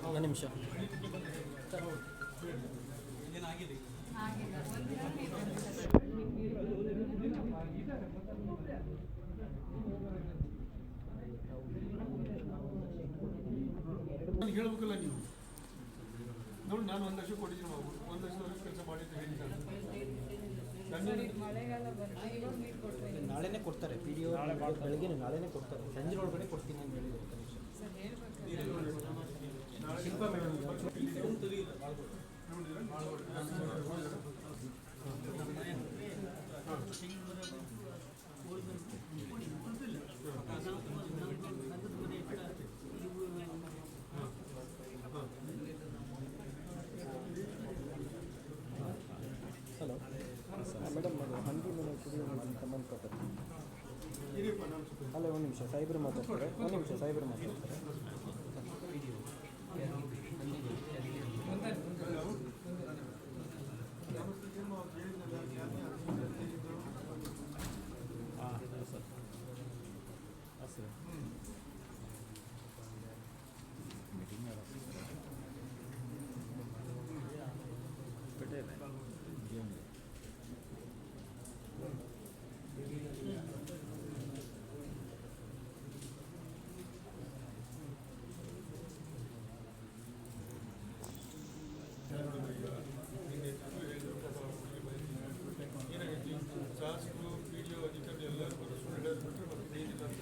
ಒಂದು ನಿಮಿಷ ಹೇಳ್ಬೇಕಲ್ಲ ನೀವು ನೋಡಿ. ನಾನು 1 ಲಕ್ಷ ಕೊಟ್ಟಿದ್ದೀನಿ ಮಗು, 1 ಲಕ್ಷದವರೆಗೆ ಕೆಲಸ ಮಾಡಿದ್ದು ಹೇಳಿದ್ದಾರೆ. ನಾಳೆನೇ ಕೊಡ್ತಾರೆ. ಪಿ ಡಿ ಒ ಬೆಳಗ್ಗೆ ನಾಳೆನೇ ಕೊಡ್ತಾರೆ. ಸಂಜೆ ಒಳಗಡೆ ಕೊಡ್ತೀನಿ ಅಂತ ಹೇಳಿದ್ರು ಕನೆಕ್ಷನ್. ಶಿಲ್ಪ ಮೇಡಮ್ ಹಲೋ ಮೇಡಮ್, ಅದು ಹಂದಿ ಮನೆ ಕುಡಿಯೋ ಸಂಬಂಧಪಟ್ಟದ್ದು. ಅಲ್ಲ, ಒಂದು ನಿಮಿಷ ಸಾಹೇಬ್ರು ಮಾತಾಡ್ತಾರೆ. ಶಾಸಕರು, ಪಿ ಡಿ ಒ ಅಧಿಕಾರಿ ಎಲ್ಲರೂ ಸುಳ್ಳು ಬಿಟ್ಟರೆ ಮತ್ತೆ ಏನಿಲ್ಲ ಅಂತ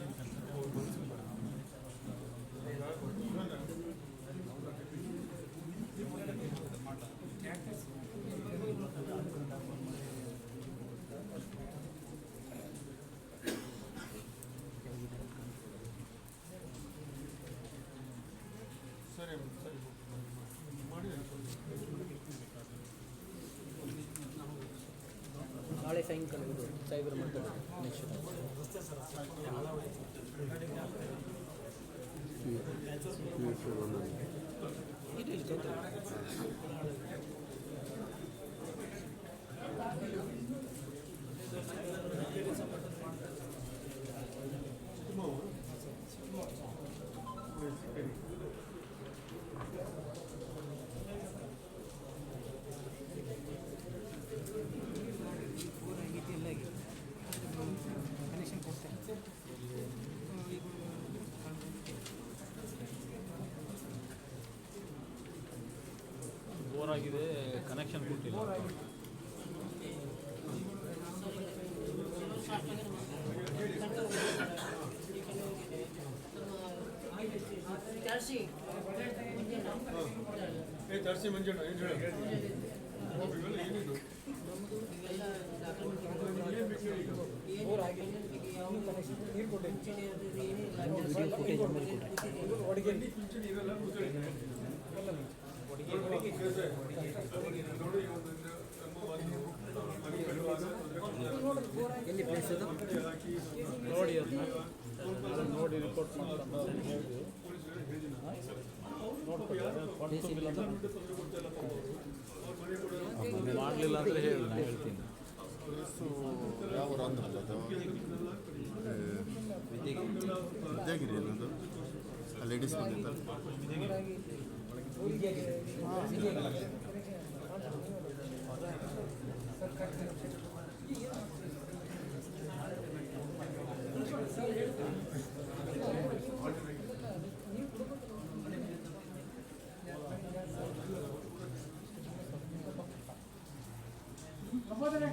ಅವ್ರು ಮನಸ್ಸಿಲ್ಲ. ಸರಿ ಸರಿ ಮಾಡಿ. ನಾಳೆ ಸಾಯಂಕಾಲ ಸಾಹೇಬ್ರು ಮಾತಾಡೋದು ನೆಕ್ಸ್ಟ್. ಕನೆಕ್ಷನ್ ಕೊಡ್ತೇನೆ. ಬೋರ್ ಆಗಿದೆ, ಕನೆಕ್ಷನ್ ಕೊಟ್ಟಿಲ್ಲ. ತರಿಸಿ ಮಂಜಣ್ಣ ಏನು ಹೇಳ ಏನಿದು ನೀರು ಕೊಟ್ಟೆ ಎಲ್ಲಿ ಪ್ಲೇಸ್ ಅದು ನೋಡಿ, ಅದನ್ನ ನೋಡಿ ರಿಪೋರ್ಟ್ ಮಾಡ್ಕೊಂಡು ಹೇಳಿ ಮಾಡಲಿಲ್ಲ ಅಂದರೆ ಹೇಳಿ, ನಾನು ಹೇಳ್ತೀನಿ. ಯಾವ ಊರು ಅಂದ್ರಲ್ಲ ಅದು? ವಿದ್ಯಾಗಿರಿ ಅನ್ನೋದು ಲೇಡೀಸ್ ಬಂದಿತ್ತಲ್ಲ. ಪ್ರಬೋಧನೆ